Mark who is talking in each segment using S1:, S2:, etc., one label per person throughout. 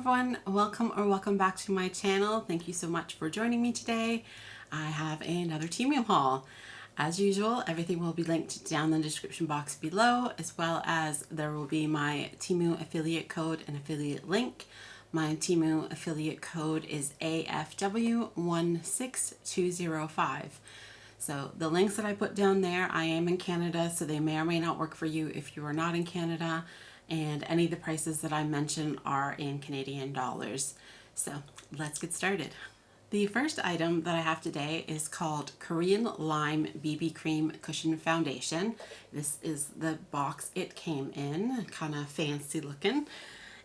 S1: everyone, welcome back to my channel. Thank you so much for joining me today. I have another Temu haul. As usual, everything will be linked down in the description box below, as well as there will be my Temu affiliate code and affiliate link. My Temu affiliate code is AFW16205. So the links that I put down there, I am in Canada, so they may or may not work for you if you are not in Canada. And any of the prices that I mentioned are in Canadian dollars. So let's get started. The first item that I have today is called Korean Lime BB Cream Cushion Foundation. This is the box it came in, kind of fancy looking.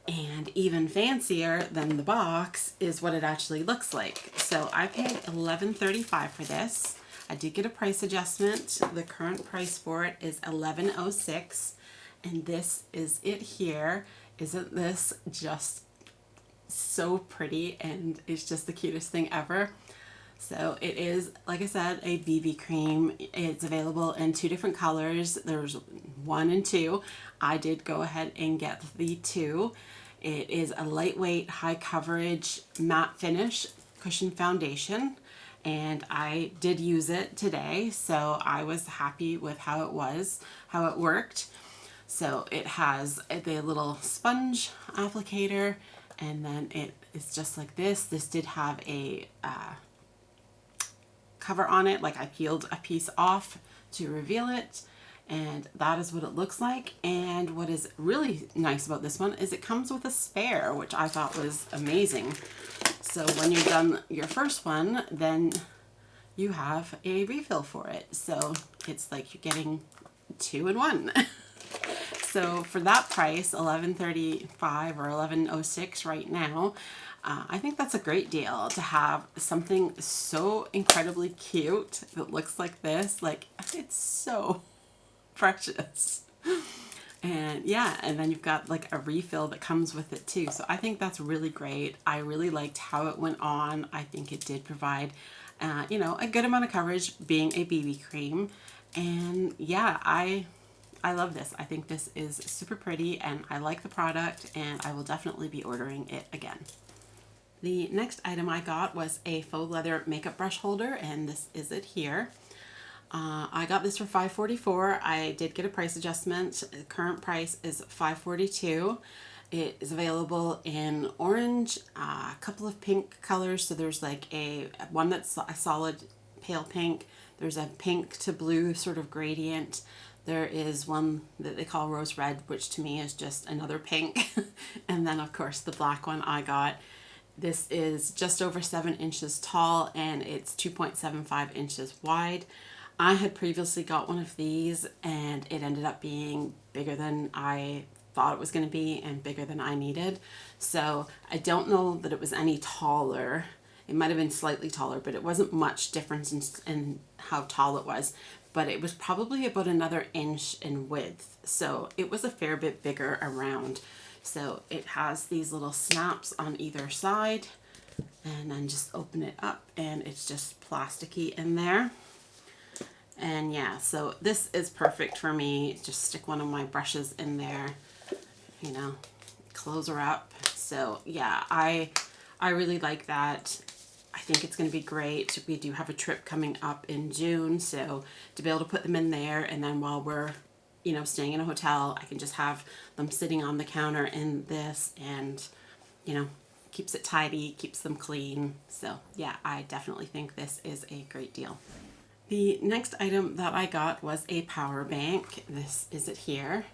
S1: And even fancier than the box is what it actually looks like. So I paid $11.35 for this. I did get a price adjustment. The current price for it is $11.06. And this is it here. Isn't this just so pretty? And it's just the cutest thing ever. So it is, like I said, a BB cream. It's available in two different colors. There's 1 and 2. I did go ahead and get the 2. It is a lightweight, high coverage, matte finish cushion foundation. And I did use it today, so I was happy with how it worked. So it has the little sponge applicator, and then it is just like this. This did have a cover on it, like I peeled a piece off to reveal it, and that is what it looks like. And what is really nice about this one is it comes with a spare, which I thought was amazing. So when you're done your first one, then you have a refill for it. So it's like you're getting 2 in 1. So for that price, $11.35 or $11.06 right now, I think that's a great deal to have something so incredibly cute that looks like this. Like, it's so precious. And yeah, and then you've got like a refill that comes with it too. So I think that's really great. I really liked how it went on. I think it did provide, you know, a good amount of coverage being a BB cream. And yeah, I love this. I think this is super pretty and I like the product, and I will definitely be ordering it again. The next item I got was a faux leather makeup brush holder, and this is it here. I got this for $5.44. I did get a price adjustment. The current price is $5.42. It is available in orange, a couple of pink colors. So there's like one that's a solid pale pink. There's a pink to blue sort of gradient. There is one that they call rose red, which to me is just another pink. And then of course the black one I got. This is just over 7 inches tall and it's 2.75 inches wide. I had previously got one of these and it ended up being bigger than I thought it was going to be and bigger than I needed. So I don't know that it was any taller. It might have been slightly taller, but it wasn't much difference in how tall it was. But it was probably about another inch in width. So it was a fair bit bigger around. So it has these little snaps on either side, and then just open it up and it's just plasticky in there. And yeah, so this is perfect for me. Just stick one of my brushes in there, you know, close her up. So yeah, I really like that. I think it's going to be great. We do have a trip coming up in June, so to be able to put them in there, and then while we're, you know, staying in a hotel, I can just have them sitting on the counter in this, and, you know, keeps it tidy, keeps them clean. So yeah, I definitely think this is a great deal. The next item that I got was a power bank. This is it here.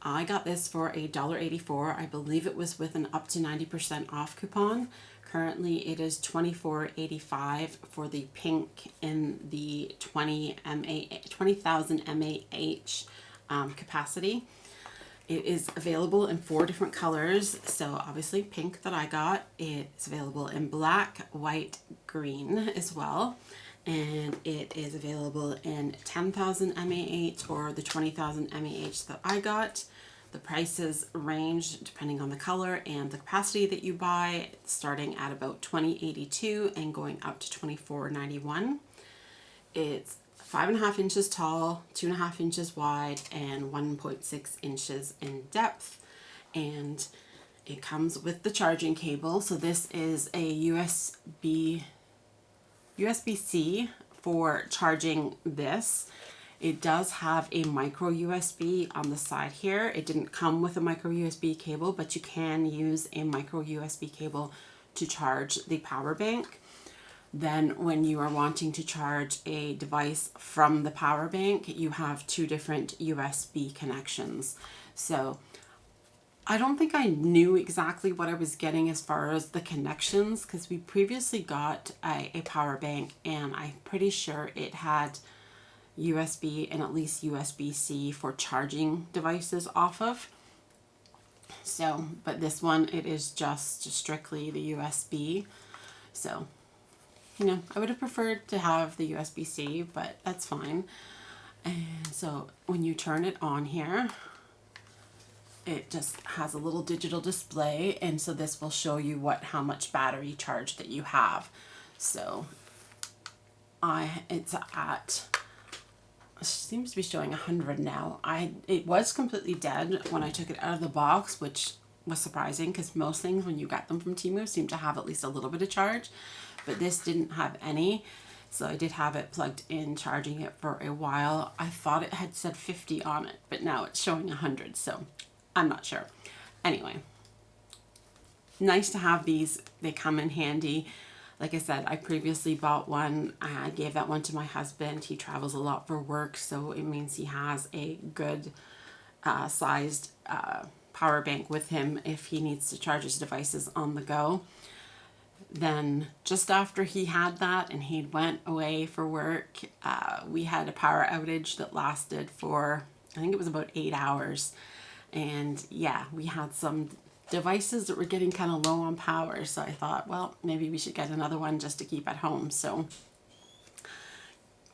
S1: I got this for $1.84. I believe it was with an up to 90% off coupon. Currently it is $24.85 for the pink in the 20,000 mAh capacity. It is available in 4 different colors. So obviously pink that I got, it's available in black, white, green as well. And it is available in 10,000 mAh or the 20,000 mAh that I got. The prices range depending on the color and the capacity that you buy, starting at about $20.82 and going up to $24.91. It's 5.5 inches tall, 2.5 inches wide, and 1.6 inches in depth. And It comes with the charging cable. So this is a USB-C for charging this. It does have a micro USB on the side here. It didn't come with a micro USB cable, but you can use a micro USB cable to charge the power bank. Then when you are wanting to charge a device from the power bank, you have two different USB connections. So I don't think I knew exactly what I was getting as far as the connections, because we previously got a power bank and I'm pretty sure it had USB and at least USB-C for charging devices off of. So, but this one, it is just strictly the USB. So, you know, I would have preferred to have the USB-C, but that's fine. And so when you turn it on here, it just has a little digital display, and so this will show you how much battery charge that you have. So it's at, it seems to be showing 100 now. It was completely dead when I took it out of the box, which was surprising because most things when you get them from Temu seem to have at least a little bit of charge, but this didn't have any. So I did have it plugged in, charging it for a while. I thought it had said 50 on it, but now it's showing 100, so I'm not sure. Anyway, nice to have these. They come in handy. Like I said, I previously bought one. I gave that one to my husband. He travels a lot for work, so it means he has a good sized power bank with him if he needs to charge his devices on the go. Then just after he had that and he went away for work, we had a power outage that lasted for, I think it was about 8 hours. And yeah, we had some devices that were getting kind of low on power. So I thought, well, maybe we should get another one just to keep at home. So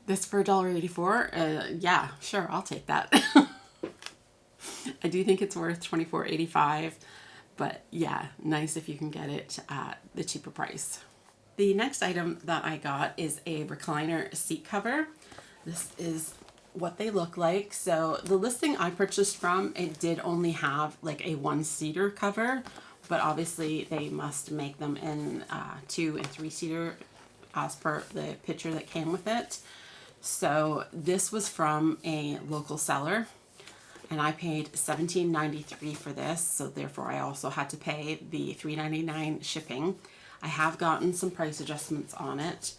S1: this for $1.84, yeah, sure, I'll take that. I do think it's worth $24.85, but yeah, nice if you can get it at the cheaper price. The next item that I got is a recliner seat cover. This is what they look like. So the listing I purchased from, it did only have like a 1-seater cover, but obviously they must make them in 2- and 3-seater as per the picture that came with it. So this was from a local seller, and I paid $17.93 for this, so therefore I also had to pay the $3.99 shipping. I have gotten some price adjustments on it.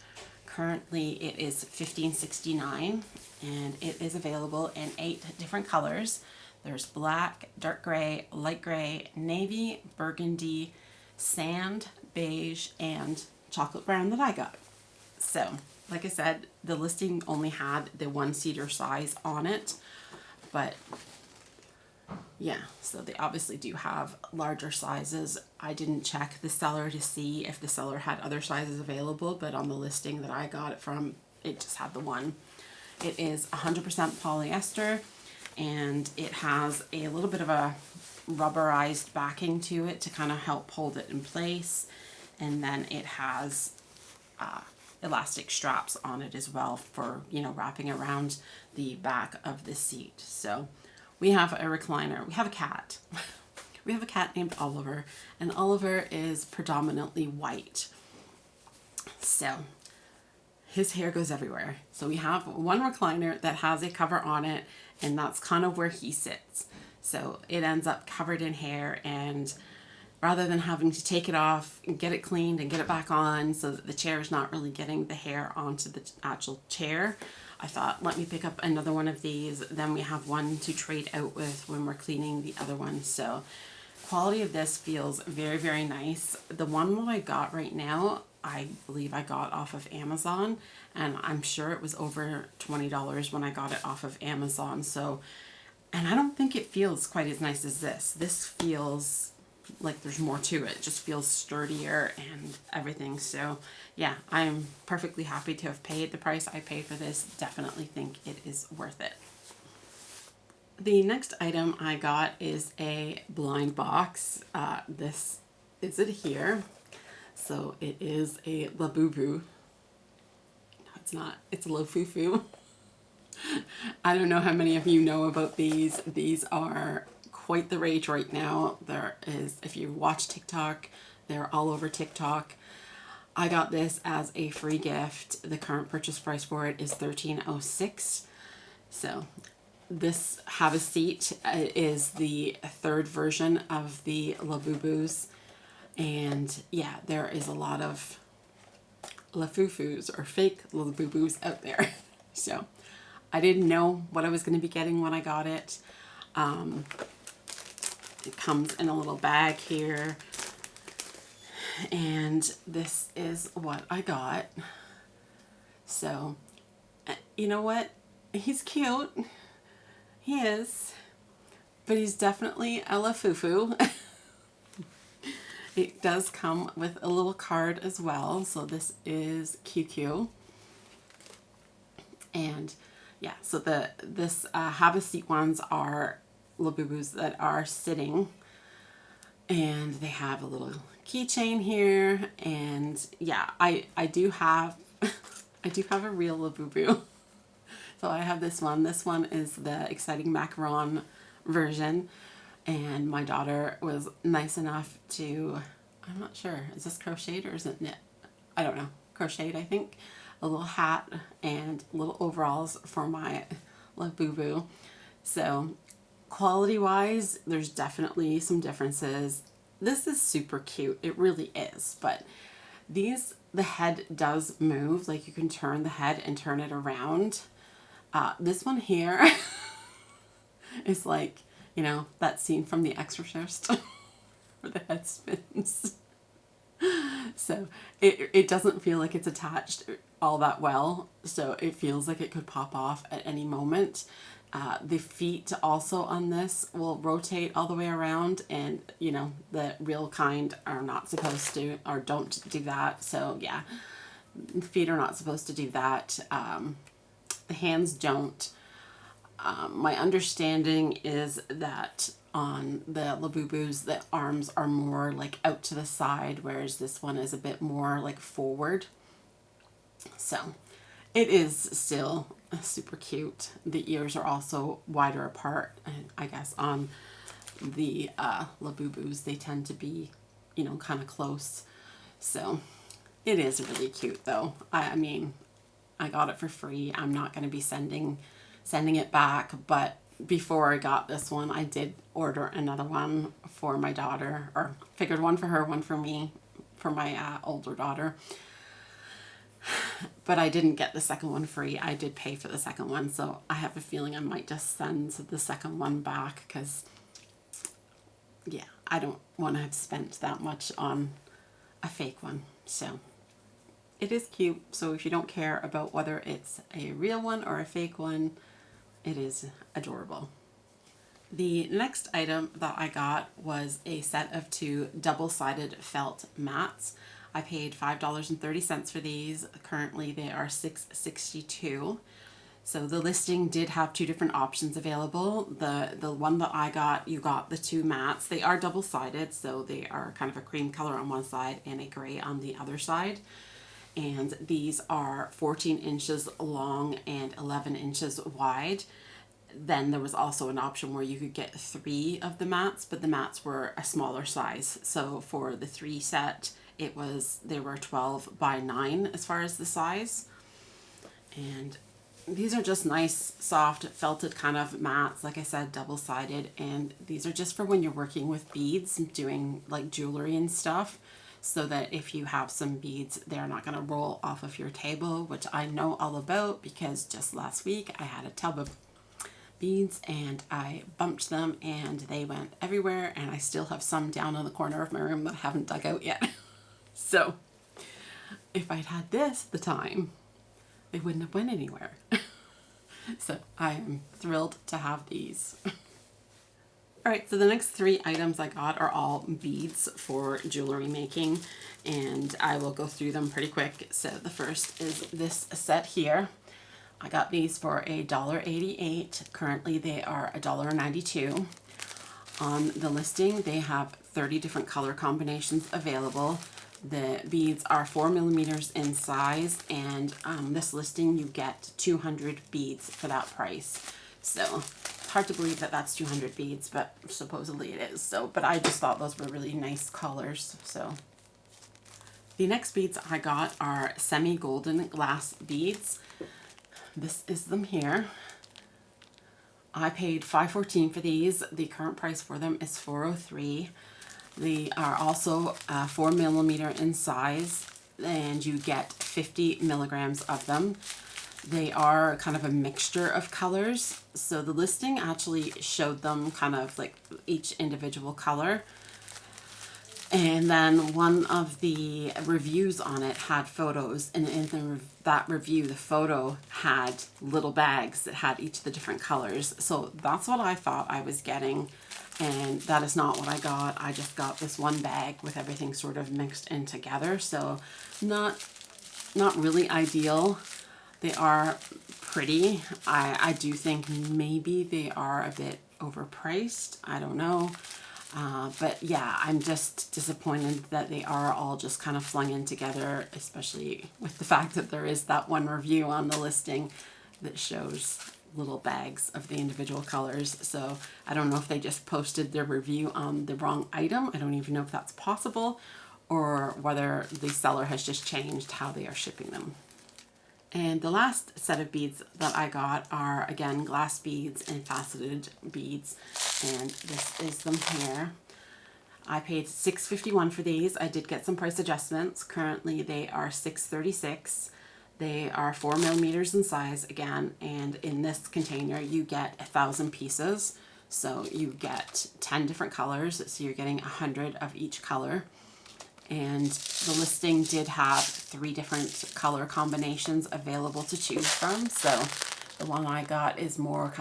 S1: Currently it is $15.69, and it is available in 8 different colors. There's black, dark gray, light gray, navy, burgundy, sand, beige, and chocolate brown that I got. So, like I said, the listing only had the 1-seater size on it, but yeah, so they obviously do have larger sizes. I didn't check the seller to see if the seller had other sizes available, but on the listing that I got it from, it just had the one. It is 100% polyester, and it has a little bit of a rubberized backing to it to kind of help hold it in place. And then it has elastic straps on it as well for, you know, wrapping around the back of the seat. So we have a recliner. We have a cat. We have a cat named Oliver, and Oliver is predominantly white. So his hair goes everywhere. So we have one recliner that has a cover on it, and that's kind of where he sits. So it ends up covered in hair, and rather than having to take it off and get it cleaned and get it back on so that the chair is not really getting the hair onto the actual chair, I thought, let me pick up another one of these. Then we have one to trade out with when we're cleaning the other one. So quality of this feels very, very nice. The one that I got right now, I believe I got off of Amazon, and I'm sure it was over $20 when I got it off of Amazon. So, and I don't think it feels quite as nice as this. This feels like there's more to it. It just feels sturdier and everything. So yeah, I'm perfectly happy to have paid the price I paid for this. Definitely think it is worth it. The next item I got is a blind box. This is it here. So it is a Labubu. No, it's not. It's a Lafufu. I don't know how many of you know about these. These are quite the rage right now. There is, if you watch TikTok, they're all over TikTok. I got this as a free gift. The current purchase price for it is $13.06. So this Have a Seat is the third version of the Labubus. And yeah, there is a lot of Lafufus or fake Labubus out there. So I didn't know what I was going to be getting when I got it. It comes in a little bag here. And this is what I got. So, you know what? He's cute. He is. But he's definitely a Lafufu. It does come with a little card as well. So this is QQ. And yeah, so this Have a Seat ones are Labubus that are sitting. And they have a little keychain here, and yeah, I do have I do have a real Labubu. So I have this one. This one is the Exciting Macaron version, and my daughter was nice enough to, I'm not sure, is this crocheted or is it knit? I don't know. Crocheted, I think. A little hat and little overalls for my Labubu. So quality wise, there's definitely some differences. This is super cute. It really is. But these, the head does move. Like you can turn the head and turn it around. This one here is like, you know, that scene from The Exorcist where the head spins. So it doesn't feel like it's attached all that well. So it feels like it could pop off at any moment. The feet also on this will rotate all the way around, and you know, the real kind are not supposed to, or don't do that. So yeah, feet are not supposed to do that. The hands don't. My understanding is that on the Labubus, the arms are more like out to the side, whereas this one is a bit more like forward. So it is still super cute. The ears are also wider apart, and I guess on the Labubus they tend to be, you know, kind of close. So it is really cute though. I mean, I got it for free. I'm not going to be sending it back, but before I got this one, I did order another one for my daughter, or figured one for her, one for me, for my older daughter. But I didn't get the second one free. I did pay for the second one, so I have a feeling I might just send the second one back, because yeah, I don't want to have spent that much on a fake one. So it is cute. So if you don't care about whether it's a real one or a fake one, it is adorable. The next item that I got was a set of 2 double-sided felt mats. I paid $5.30 for these. Currently they are $6.62. So the listing did have 2 different options available. The one that I got, you got the 2 mats. They are double-sided, so they are kind of a cream color on one side and a gray on the other side. And these are 14 inches long and 11 inches wide. Then there was also an option where you could get 3 of the mats, but the mats were a smaller size. So for the 3 set, they were 12 by 9 as far as the size. And these are just nice, soft, felted kind of mats. Like I said, double-sided. And these are just for when you're working with beads, doing like jewelry and stuff, so that if you have some beads, they're not going to roll off of your table, which I know all about because just last week I had a tub of beads and I bumped them and they went everywhere, and I still have some down in the corner of my room that I haven't dug out yet. So if I'd had this at the time, they wouldn't have went anywhere. So I am thrilled to have these. All right, so the next 3 items I got are all beads for jewelry making, and I will go through them pretty quick. So the first is this set here. I got these for $1.88. Currently they are $1.92. On the listing, they have 30 different color combinations available. The beads are 4 millimeters in size, and this listing you get 200 beads for that price. So It's hard to believe that that's 200 beads, but supposedly it is. So, but I just thought those were really nice colors. So the next beads I got are semi-golden glass beads. This is them here. I paid $5.14 for these. The current price for them is $4.03. They are also 4mm in size, and you get 50 milligrams of them. They are kind of a mixture of colors. So the listing actually showed them kind of like each individual color. And then one of the reviews on it had photos, and in that review, the photo had little bags that had each of the different colors. So that's what I thought I was getting, and that is not what I got. I just got this one bag with everything sort of mixed in together. So not really ideal. They are pretty. I do think maybe they are a bit overpriced. I don't know. But yeah, I'm just disappointed that they are all just kind of flung in together, especially with the fact that there is that one review on the listing that shows little bags of the individual colors. So I don't know if they just posted their review on the wrong item. I don't even know if that's possible, or whether the seller has just changed how they are shipping them. And the last set of beads that I got are, again, glass beads and faceted beads. And this is them here. I paid $6.51 for these. I did get some price adjustments. Currently, they are $6.36. They are 4mm in size, again. And in this container, you get 1,000 pieces. So you get 10 different colors. So you're getting 100 of each color. And the listing did have 3 different color combinations available to choose from. So the one I got is more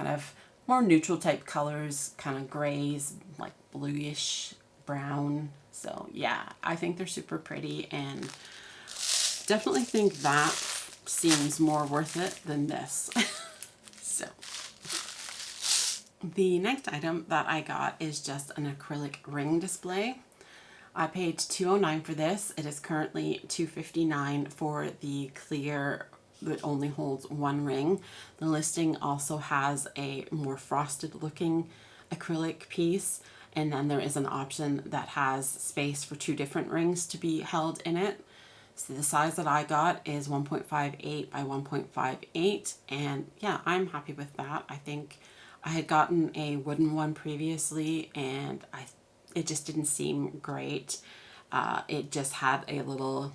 S1: neutral type colors, kind of grays, like bluish, brown. So yeah, I think they're super pretty, and definitely think that seems more worth it than this. So the next item that I got is just an acrylic ring display. I paid $2.09 for this. It is currently $2.59 for the clear that only holds one ring. The listing also has a more frosted looking acrylic piece, and then there is an option that has space for 2 different rings to be held in it. So the size that I got is 1.58 by 1.58, and yeah, I'm happy with that. I think I had gotten a wooden one previously, and it just didn't seem great. It just had a little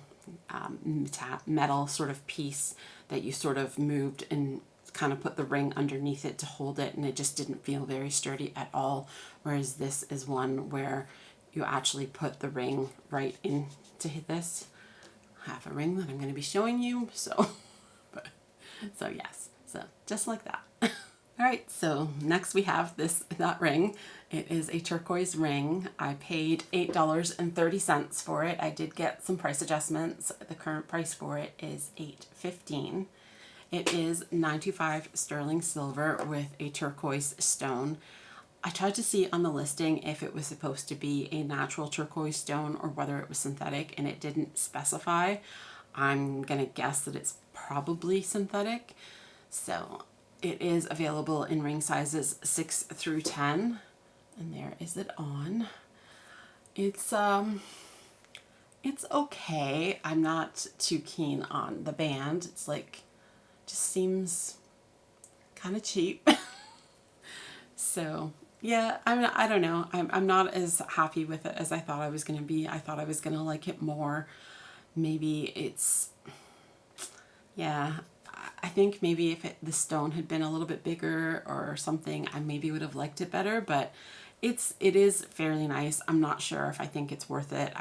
S1: metal sort of piece that you sort of moved and kind of put the ring underneath it to hold it, and it just didn't feel very sturdy at all. Whereas this is one where you actually put the ring right into this. I have a ring that I'm going to be showing you, so yes, so just like that. All right, so next we have that ring. It is a turquoise ring. I paid $8.30 for it. I did get some price adjustments. The current price for it is $8.15. It is 925 sterling silver with a turquoise stone. I tried to see on the listing if it was supposed to be a natural turquoise stone or whether it was synthetic, and it didn't specify. I'm gonna guess that it's probably synthetic. So it is available in ring sizes 6 through 10, and there is it on. It's okay. I'm not too keen on the band. It's like, just seems kind of cheap. So yeah, I don't know. I'm not as happy with it as I thought I was going to be. I thought I was going to like it more. Maybe it's, yeah, I think maybe if the stone had been a little bit bigger or something, I maybe would have liked it better, but it is fairly nice. I'm not sure if I think it's worth it.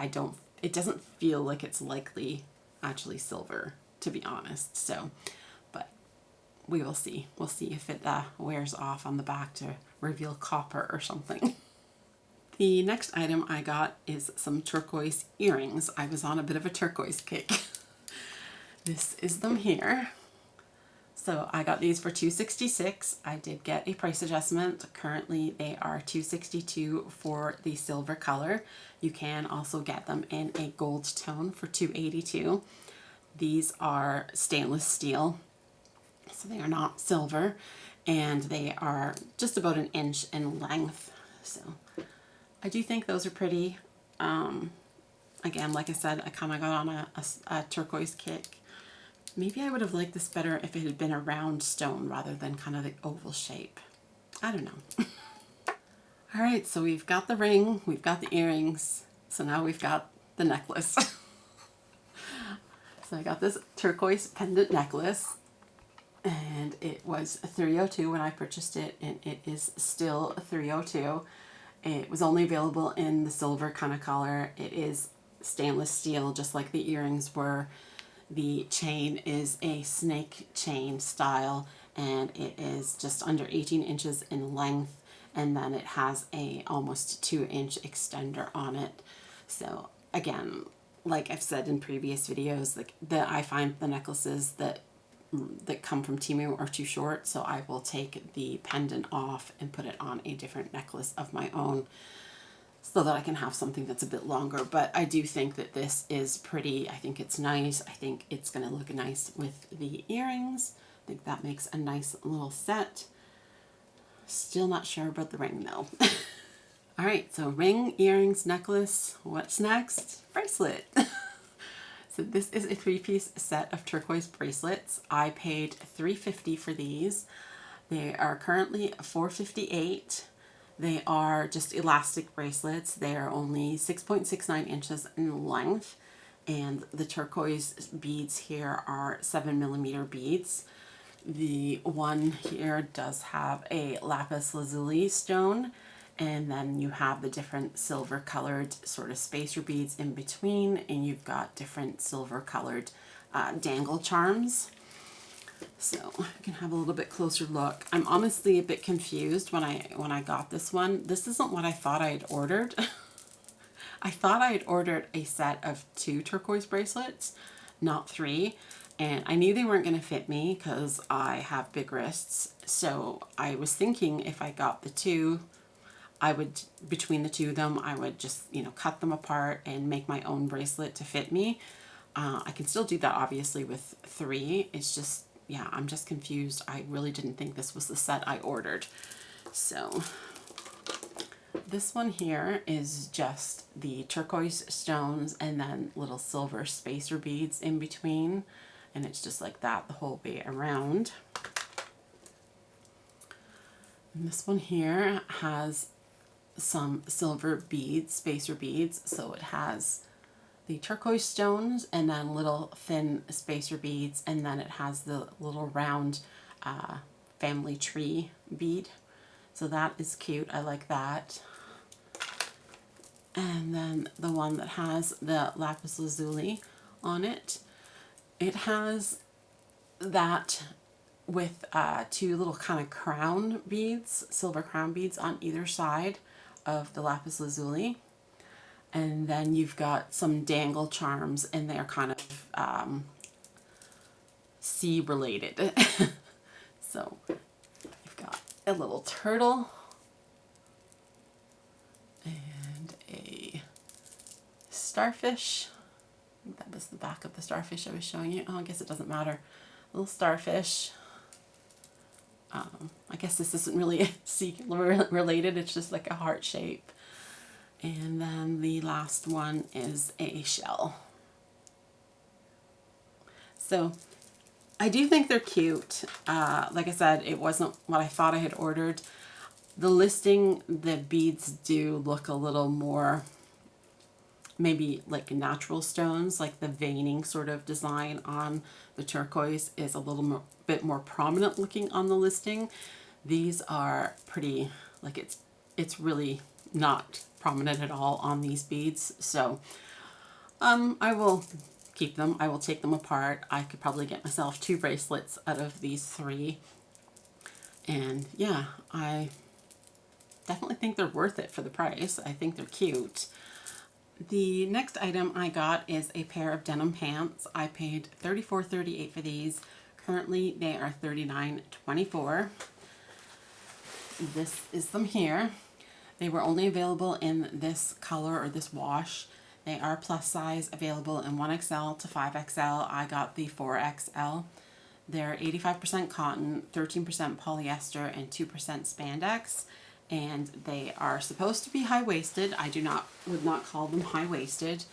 S1: It doesn't feel like it's likely actually silver, to be honest. So, but we will see. We'll see if it wears off on the back to reveal copper or something. The next item I got is some turquoise earrings. I was on a bit of a turquoise kick. This is them here. So I got these for $2.66. I did get a price adjustment. Currently they are $2.62 for the silver color. You can also get them in a gold tone for $2.82. These are stainless steel, so they are not silver. and they are just about an inch in length. So I do think those are pretty. Again, like I said, I kind of got on a turquoise kick. Maybe I would have liked this better if it had been a round stone rather than kind of the oval shape. I don't know. All right, so we've got the ring, we've got the earrings, so now we've got the necklace. So I got this turquoise pendant necklace, and it was $302 when I purchased it, and it is still $302. It was only available in the silver kind of color. It is stainless steel, just like the earrings were. The chain is a snake chain style, and it is just under 18 inches in length, and then it has a almost 2-inch extender on it. So again, like I've said in previous videos, like I find the necklaces that come from Temu are too short, so I will take the pendant off and put it on a different necklace of my own so that I can have something that's a bit longer. But I do think that this is pretty. I think it's nice. I think it's going to look nice with the earrings. I think that makes a nice little set. Still not sure about the ring though. All right, so ring, earrings, necklace. What's next? Bracelet. So this is a 3-piece set of turquoise bracelets. I paid $350 for these. They are currently $458. They are just elastic bracelets. They are only 6.69 inches in length, and the turquoise beads here are 7mm beads. The one here does have a lapis lazuli stone, and then you have the different silver colored sort of spacer beads in between, and you've got different silver colored dangle charms. So I can have a little bit closer look. I'm honestly a bit confused when I got this one. This isn't what I thought I had ordered. I thought I had ordered a set of 2 turquoise bracelets, not 3. And I knew they weren't going to fit me because I have big wrists. So I was thinking if I got the 2, I would, between the 2 of them, I would just, you know, cut them apart and make my own bracelet to fit me. I can still do that obviously with 3. It's just, yeah, I'm just confused. I really didn't think this was the set I ordered. So this one here is just the turquoise stones and then little silver spacer beads in between. And it's just like that the whole way around. And this one here has some silver beads, spacer beads. So it has the turquoise stones and then little thin spacer beads, and then it has the little round family tree bead. So that is cute. I like that. And then the one that has the lapis lazuli on it, it has that with 2 little kind of crown beads, silver crown beads on either side of the lapis lazuli. And then you've got some dangle charms, and they're kind of sea related. So you've got a little turtle and a starfish. I think that was the back of the starfish I was showing you. Oh, I guess it doesn't matter. A little starfish. I guess this isn't really sea related. It's just like a heart shape. And then the last one is a shell. So I do think they're cute. Like I said, it wasn't what I thought I had ordered. The listing, the beads do look a little more maybe like natural stones, like the veining sort of design on the turquoise is a little bit more prominent looking on the listing. These are pretty, like it's really not prominent at all on these beads. So I will keep them. I will take them apart. I could probably get myself 2 bracelets out of these 3. And yeah, I definitely think they're worth it for the price. I think they're cute. The next item I got is a pair of denim pants. I paid $34.38 for these. Currently they are $39.24. This is them here. They were only available in this color or this wash. They are plus size, available in 1XL to 5XL. I got the 4XL. They're 85% cotton, 13% polyester, and 2% spandex. And they are supposed to be high-waisted. I would not call them high-waisted.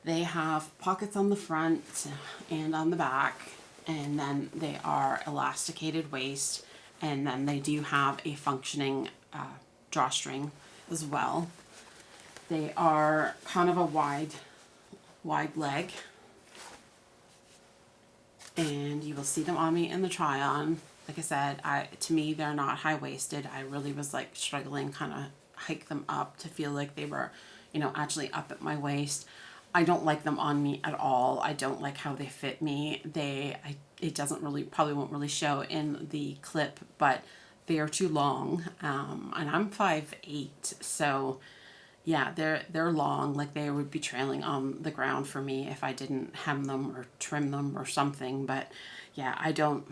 S1: They have pockets on the front and on the back, and then they are elasticated waist, and then they do have a functioning drawstring as well. They are kind of a wide leg, and you will see them on me in the try on. Like I said, to me they're not high-waisted. I really was like struggling kind of hike them up to feel like they were, you know, actually up at my waist. I don't like them on me at all. I don't like how they fit me. It doesn't really, probably won't really show in the clip, but they are too long, and I'm 5'8", so yeah, they're long. Like they would be trailing on the ground for me if I didn't hem them or trim them or something. But yeah, I don't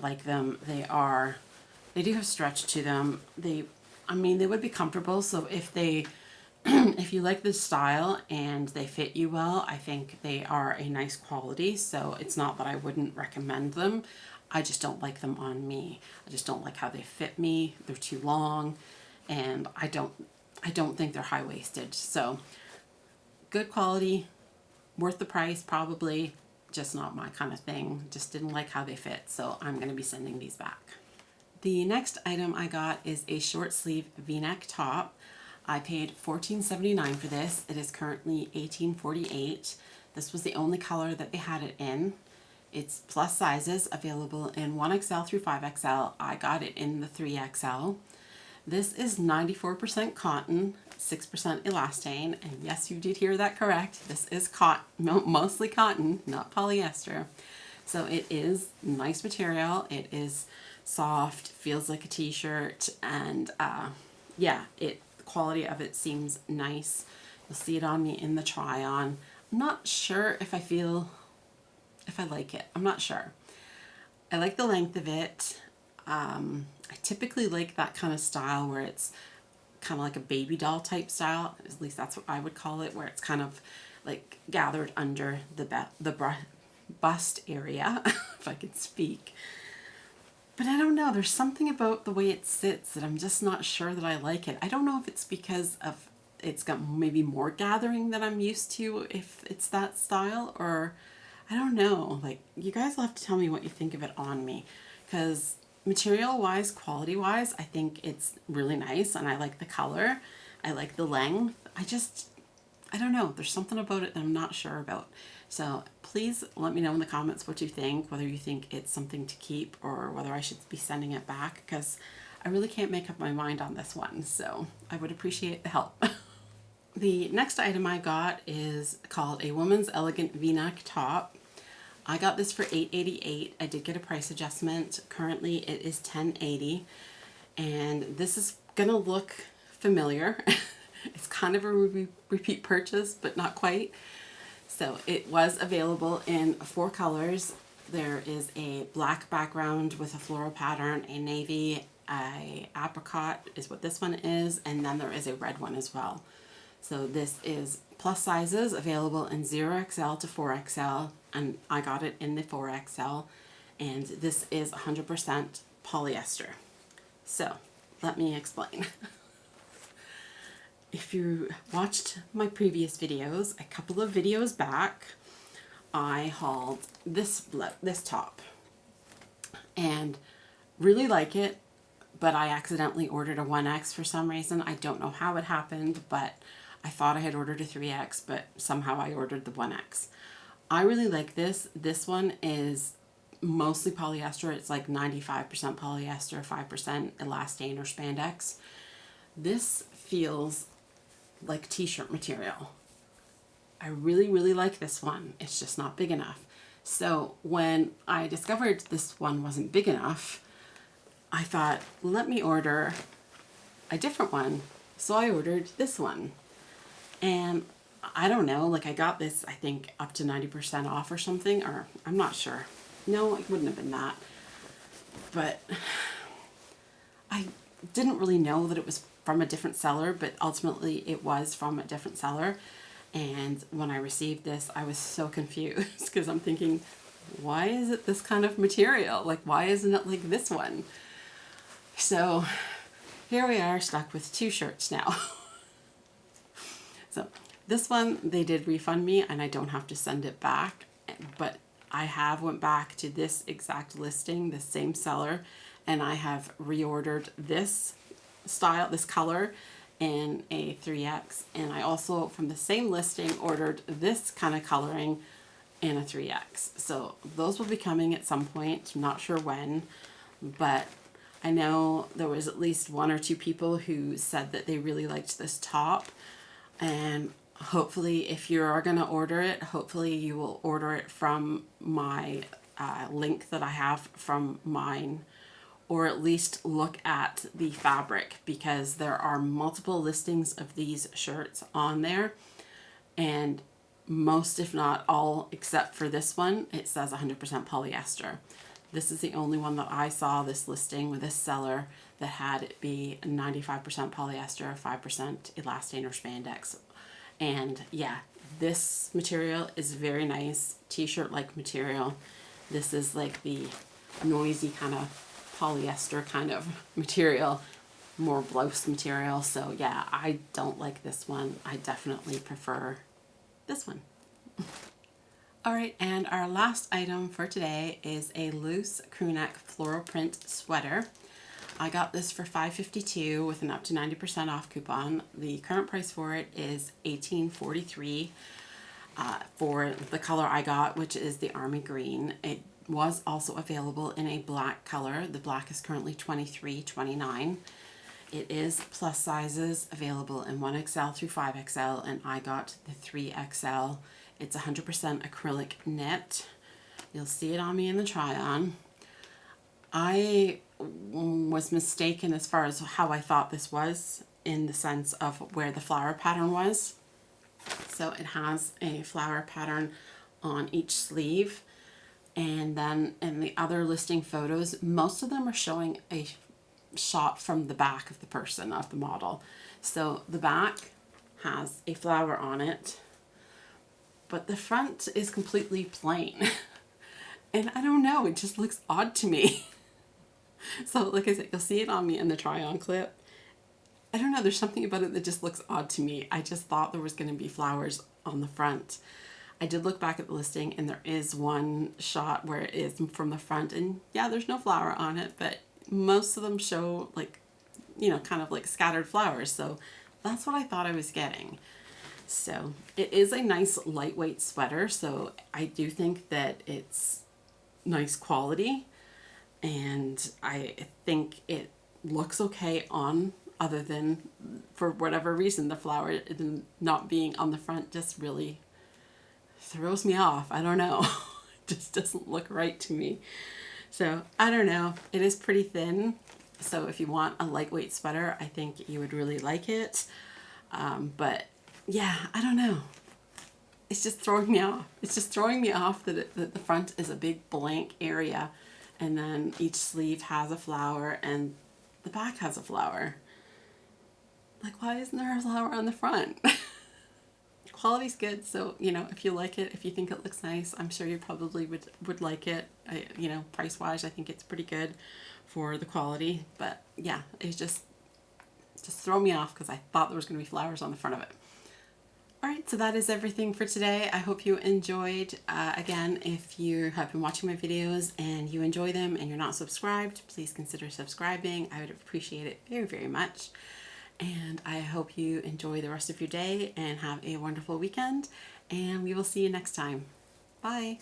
S1: like them. They do have stretch to them. I mean, they would be comfortable. So if if you like this style and they fit you well, I think they are a nice quality. So it's not that I wouldn't recommend them. I just don't like them on me. I just don't like how they fit me. They're too long, and I don't think they're high-waisted. So good quality, worth the price probably, just not my kind of thing. Just didn't like how they fit, so I'm going to be sending these back. The next item I got is a short sleeve v-neck top. I paid $14.79 for this. It is currently $18.48. This was the only color that they had it in. It's plus sizes, available in 1XL through 5XL. I got it in the 3XL. This is 94% cotton, 6% elastane, and yes, you did hear that correct. This is mostly cotton, not polyester. So it is nice material. It is soft, feels like a t-shirt, and yeah, the quality of it seems nice. You'll see it on me in the try-on. I'm not sure if I like it. I'm not sure. I like the length of it. I typically like that kind of style where it's kind of like a baby doll type style. At least that's what I would call it, where it's kind of like gathered under the bust area, if I could speak. But I don't know. There's something about the way it sits that I'm just not sure that I like it. I don't know if it's because of it's got maybe more gathering than I'm used to, if it's that style, or I don't know. Like, you guys will have to tell me what you think of it on me, because material-wise, quality-wise, I think it's really nice, and I like the color. I like the length. I don't know. There's something about it that I'm not sure about. So please let me know in the comments what you think, whether you think it's something to keep or whether I should be sending it back, because I really can't make up my mind on this one. So I would appreciate the help. The next item I got is called a Woman's Elegant V-neck top. I got this for $8.88. I did get a price adjustment. Currently it is $10.80, and this is gonna look familiar. It's kind of a repeat purchase, but not quite. So it was available in 4 colors. There is a black background with a floral pattern, a navy, a apricot is what this one is, and then there is a red one as well. So this is plus sizes, available in 0XL to 4XL, and I got it in the 4XL, and this is 100% polyester. So let me explain. If you watched my previous videos, a couple of videos back, I hauled this top and really like it, but I accidentally ordered a 1X for some reason. I don't know how it happened, but I thought I had ordered a 3X, but somehow I ordered the 1X. I really like this. This one is mostly polyester. It's like 95% polyester, 5% elastane or spandex. This feels like t-shirt material. I really, really like this one. It's just not big enough. So when I discovered this one wasn't big enough, I thought, let me order a different one. So I ordered this one. And I don't know, like I got this, I think, up to 90% off or something, or I'm not sure. No, it wouldn't have been that. But I didn't really know that it was from a different seller, but ultimately it was from a different seller. And when I received this, I was so confused because I'm thinking, why is it this kind of material? Like, why isn't it like this one? So here we are stuck with 2 shirts now. So this one, they did refund me and I don't have to send it back, but I have went back to this exact listing, the same seller, and I have reordered this style, this color in a 3X, and I also from the same listing ordered this kind of coloring in a 3X. So those will be coming at some point, I'm not sure when, but I know there was at least 1 or 2 people who said that they really liked this top, and hopefully if you are going to order it, hopefully you will order it from my link that I have from mine, or at least look at the fabric, because there are multiple listings of these shirts on there, and most, if not all, except for this one, it says 100% polyester. This is the only one that I saw, this listing with this seller, that had it be 95% polyester, 5% elastane or spandex. And yeah, this material is very nice, t-shirt like material. This is like the noisy kind of polyester kind of material, more blouse material. So yeah, I don't like this one. I definitely prefer this one. All right, and our last item for today is a loose crewneck floral print sweater. I got this for $5.52 with an up to 90% off coupon. The current price for it is $18.43 for the color I got, which is the army green. It was also available in a black color. The black is currently $23.29. It is plus sizes available in 1XL through 5XL, and I got the 3XL. It's 100% acrylic knit. You'll see it on me in the try-on. I was mistaken as far as how I thought this was, in the sense of where the flower pattern was. So it has a flower pattern on each sleeve, and then in the other listing photos, most of them are showing a shot from the back of the person, of the model. So the back has a flower on it, but the front is completely plain. And I don't know, it just looks odd to me. So like I said, you'll see it on me in the try-on clip. I don't know, there's something about it that just looks odd to me. I just thought there was going to be flowers on the front. I did look back at the listing, and there is one shot where it is from the front, and yeah, there's no flower on it, but most of them show like, you know, kind of like scattered flowers. So that's what I thought I was getting. So it is a nice lightweight sweater, so I do think that it's nice quality, and I think it looks okay on, other than for whatever reason the flower not being on the front just really throws me off. I don't know. It just doesn't look right to me. So I don't know. It is pretty thin, so if you want a lightweight sweater, I think you would really like it. But yeah, I don't know. It's just throwing me off. It's just throwing me off that the front is a big blank area, and then each sleeve has a flower and the back has a flower. Like, why isn't there a flower on the front? Quality's good, so, you know, if you like it, if you think it looks nice, I'm sure you probably would like it. You know, price-wise, I think it's pretty good for the quality. But yeah, it's just throw me off because I thought there was going to be flowers on the front of it. Alright, so that is everything for today. I hope you enjoyed. Again, if you have been watching my videos and you enjoy them and you're not subscribed, please consider subscribing. I would appreciate it very, very much. And I hope you enjoy the rest of your day and have a wonderful weekend. And we will see you next time. Bye.